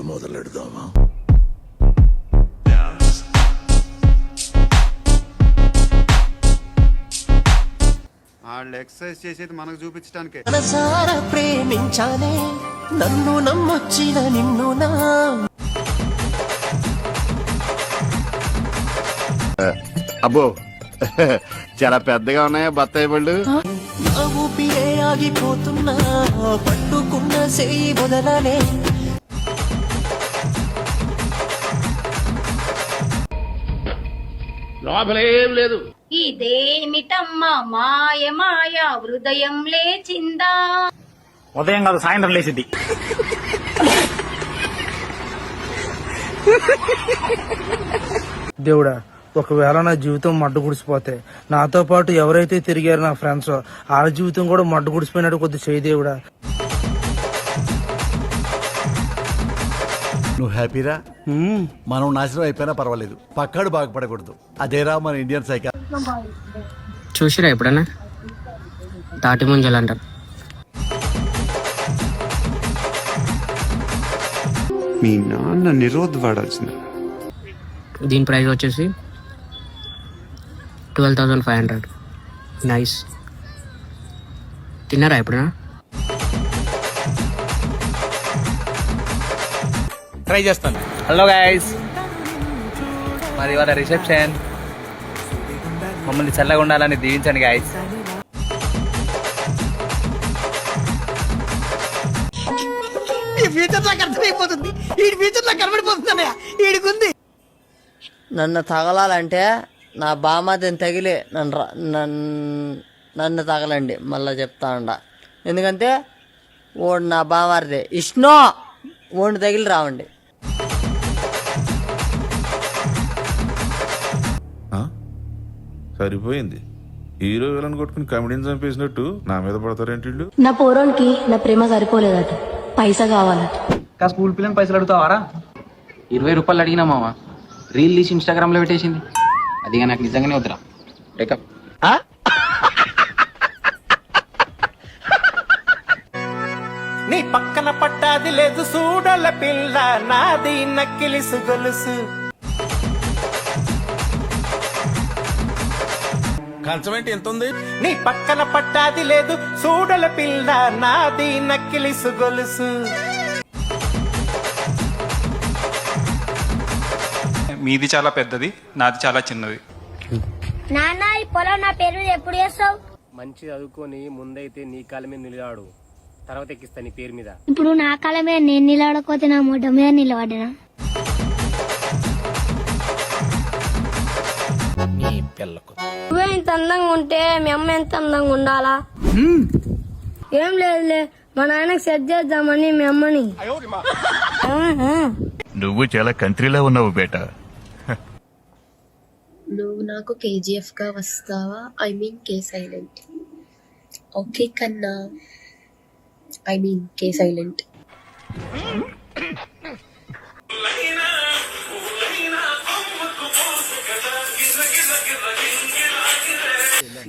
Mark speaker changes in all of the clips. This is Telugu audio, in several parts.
Speaker 1: మొదలెడదామా?
Speaker 2: వాళ్ళు ఎక్సర్సైజ్ చేసేది మనకు చూపించడానికే.
Speaker 3: మనసారా ప్రేమించానే నన్ను నమ్మొచ్చిన నిన్ను నా
Speaker 1: అబ్బో చాలా పెద్దగా ఉన్నాయా బత్తాయి పళ్ళు?
Speaker 3: నా ఊపిరే ఆగిపోతున్నా పట్టుకున్న సేయి వదలనే.
Speaker 4: లోపలేం లేదు.
Speaker 5: ఇదేమిటమ్మా మాయ మాయ హృదయం లేచిందా?
Speaker 6: ఉదయం కాదు సాయంత్రం లేచింది.
Speaker 7: దేవుడా, ఒకవేళ నా జీవితం మడ్డు గుడిసిపోతే నాతో పాటు ఎవరైతే తిరిగారో నా ఫ్రెండ్స్ వాళ్ళ జీవితం కూడా మడ్డు గుడిసిపోయినట్టు కొద్ది చేయి దేవుడా.
Speaker 8: నువ్వు హ్యాపీరా? మనం నాశనం అయిపోయినా పర్వాలేదు, పక్కాడు బాగుపడకూడదు. అదేరా మన ఇండియన్ సైకిల్.
Speaker 9: చూసిరా ఎప్పుడన్నా తాటి ముంజలు అంటారు.
Speaker 2: మీ నాన్న నిరోధ్ వాడాల్సింది.
Speaker 9: దీని ప్రైస్ వచ్చేసి 12,500. నైస్. తిన్నారా ఎప్పుడన్నా?
Speaker 6: ట్రై చేస్తాను. హలో గైస్, మాది ఇవాళ రిసెప్షన్. మమ్మల్ని చల్లగా ఉండాలని దీవించండి గైస్.
Speaker 3: ఈ ఫ్యూచర్ నాకు అర్థమైపోతుంది, ఈ ఫ్యూచర్ నాకు కనబడిపోతుందన్నయ్య ఈడికుంది. నన్ను తగలాలంటే నా బామాదిని తగిలి నన్ను తగలండి. మళ్ళా చెప్తా ఉండ, ఎందుకంటే ఓడు నా బామారిదే ఇష్నో ఓడిని తగిలి రావండి.
Speaker 10: సరిపోయింది. హీరో విలన్ కొట్టుకుని కమెడీని చంపేసినట్టు నా మీద పడతారేంటి?
Speaker 5: నా పోరోనికి నా ప్రేమ సరిపోలేదట, పైసా కావాలట.
Speaker 6: స్కూల్ పిల్లని పైసలు అడుగుతావారా?
Speaker 9: 20 రూపాయలు అడిగినా మామ, రీల్ తీసి ఇన్స్టాగ్రామ్ లో పెట్టేసింది. అదిగా నాకు నిజంగానే వద్దురా. బ్రేకప్.
Speaker 3: నీ పక్కన పట్టాది లేదు చూడల పిల్ల, నాది నక్కిలిసు గొలుసు.
Speaker 10: కంచమేంటి ఎంత ఉంది?
Speaker 3: నీ పక్కన పట్టాది లేదు చూడల పిల్ల, నాది నక్కిలిసు గొలుసు.
Speaker 11: మీది చాలా పెద్దది, నాది చాలా చిన్నది.
Speaker 5: నాన్న ఈ పొలం నా పేరు ఎప్పుడు చేస్తావు?
Speaker 6: మంచి చదువుకొని ముందైతే నీ కాళ్ళ మీద నిలబడు, తర్వాత ఎక్కిస్తా నీ పేరు మీద.
Speaker 5: ఇప్పుడు నా కాళ్ళ మీద నేను నిలబడకపోతే నా మొట్ట మీద నిలబడినా? నువ్వే ఇంత అందంగా ఉంటే మీ అమ్మ ఎంత అందంగా ఉండాలా? ఏం లేదులే, మా నాన్నకి సెట్ చేద్దామని మీ అమ్మని.
Speaker 10: నువ్వు చాలా కంట్రీలో ఉన్నావు బేటా.
Speaker 5: నువ్వు నాకు కేజీఎఫ్ గా వస్తావా? I mean K silent. Okay కన్నా, I mean K silent.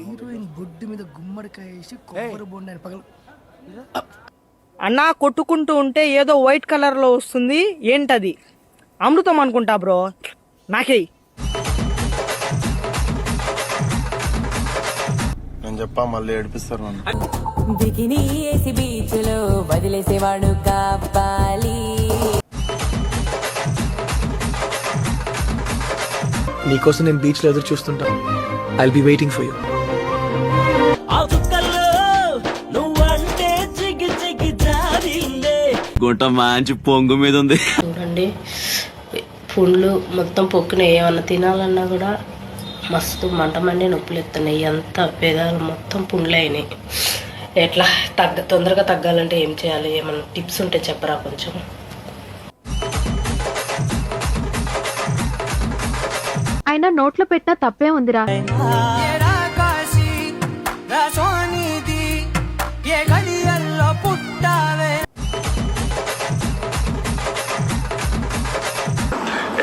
Speaker 3: Heroine బొడ్డు మీద గుమ్మడికాయ వేసి కొబ్బరి బొండాన్ని పగల.
Speaker 7: అన్నా కొట్టుకుంటూ ఉంటే ఏదో వైట్ కలర్ లో వస్తుంది, ఏంటది? అమృతం అనుకుంటా బ్రో, నాకే.
Speaker 10: నేను చెప్పా మళ్ళీ ఏడిపిస్తారు నన్ను.
Speaker 3: బికినీ వేసి బీచ్ లో వదిలేసేవాడు కాపాలి.
Speaker 7: నీకోసం నేను బీచ్ లో ఎదురు చూస్తుంటా. I'll be waiting for you.
Speaker 9: గుంట మంచి పొంగు మీద ఉంది
Speaker 5: చూడండి, పుండ్లు మొత్తం పొక్కున ఏమన్నా తినాలన్నా కూడా మస్తు మంట మండి నొప్పులు ఎత్తున్నాయి. ఎంత పెదాలు మొత్తం పుండ్లు అయినాయి. ఎట్లా తొందరగా తగ్గాలంటే ఏం చేయాలి? ఏమన్నా టిప్స్ ఉంటే చెప్పరా కొంచెం.
Speaker 12: అయినా నోట్లో పెట్టినా తప్పే ఉందిరా.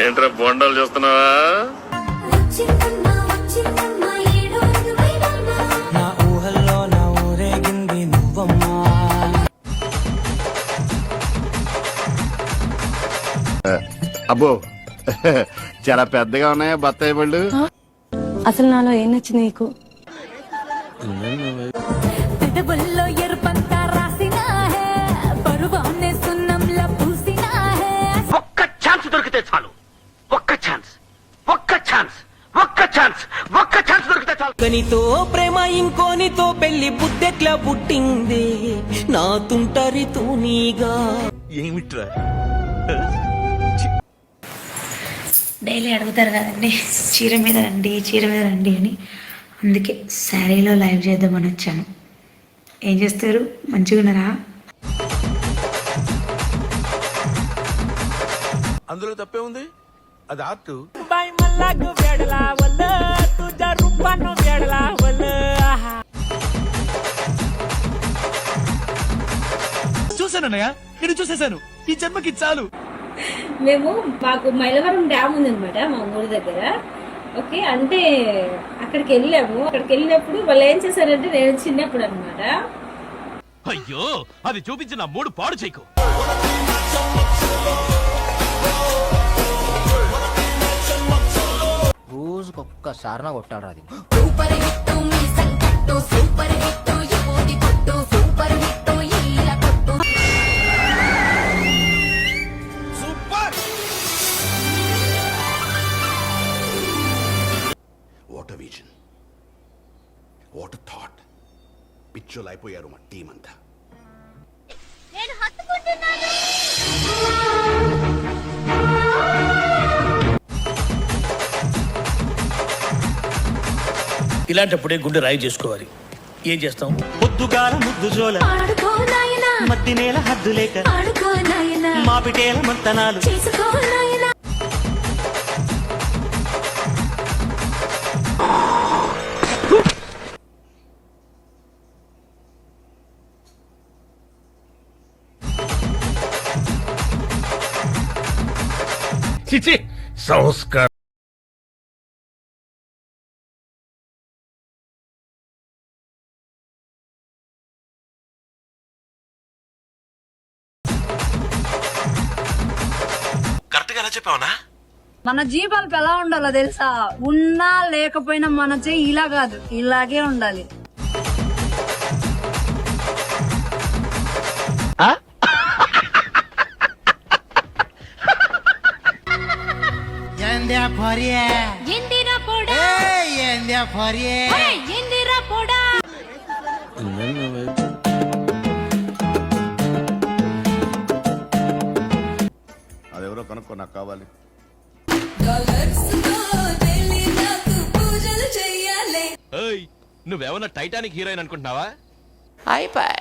Speaker 10: ఏంట్రా బొండాలు చూస్తున్నావా?
Speaker 3: నా ఊహల్లో నా ఊరేగింది నువ్వమ్మా.
Speaker 1: అబ్బో చాలా పెద్దగా ఉన్నాయా బత్తాయి పళ్ళు?
Speaker 5: అసలు నాలో ఏం నచ్చింది నీకు?
Speaker 6: ఒక్క ఛాన్స్ దొరికితే చాలు. ఒక్క ఛాన్స్, ఒక్క ఛాన్స్, ఒక్క ఛాన్స్, ఒక్క ఛాన్స్ దొరికితే చాలు.
Speaker 7: కనితో ప్రేమ ఇంకోనితో పెళ్లి బుద్ధెట్లా పుట్టింది నా తుంటరి తూనీగా.
Speaker 10: ఏమిట్రా
Speaker 5: డైలీ అడుగుతారు కదండి చీర మీద రండి చీర మీద రండి అని, అందుకే శారీలో లైవ్ చేద్దామని వచ్చాను. ఏం చేస్తారు, మంచిగా ఉన్నారా?
Speaker 10: అందులో తప్పే ఉంది, అది ఆర్ట్.
Speaker 6: చూసానన్నయ్య, నేను చూసేశాను. ఈ జన్మకి చాలు.
Speaker 5: మేము మాకు మైలవరం డ్యామ్ ఉందన్నమాట మా ఊరి దగ్గర. ఓకే, అంటే అక్కడికి వెళ్ళాము. అక్కడికి వెళ్ళినప్పుడు వాళ్ళు ఏం చేశారంటే, నేను చిన్నప్పుడు అనమాట.
Speaker 6: అయ్యో, అది చూపించిన 3 పాడు చేయకు.
Speaker 3: రోజుకి ఒక్కసారి నా కొట్టాడు అది.
Speaker 1: What a vision, what a thought. పిచ్చోలు అయిపోయారు మా టీం అంతా.
Speaker 6: ఇలాంటప్పుడే గుండె రాయి చేసుకోవాలి. ఏం చేస్తాం? పొద్దుగాల ముద్దు జోల, మట్టి నేల హద్దు లేక, మాపిటేల మంతనాలు.
Speaker 10: సంస్కారం. కరెక్ట్గా చెప్పావునా?
Speaker 12: మన జీవితాలు ఎలా ఉండాలో తెలుసా? ఉన్నా లేకపోయినా మన చెయ్యి ఇలా కాదు, ఇలాగే ఉండాలి.
Speaker 1: అదెవరో కనుక్కో, నాకు కావాలి.
Speaker 6: నువ్వేమన్నా టైటానిక్ హీరోయిన్ అనుకుంటున్నావా?
Speaker 3: అయిపోయి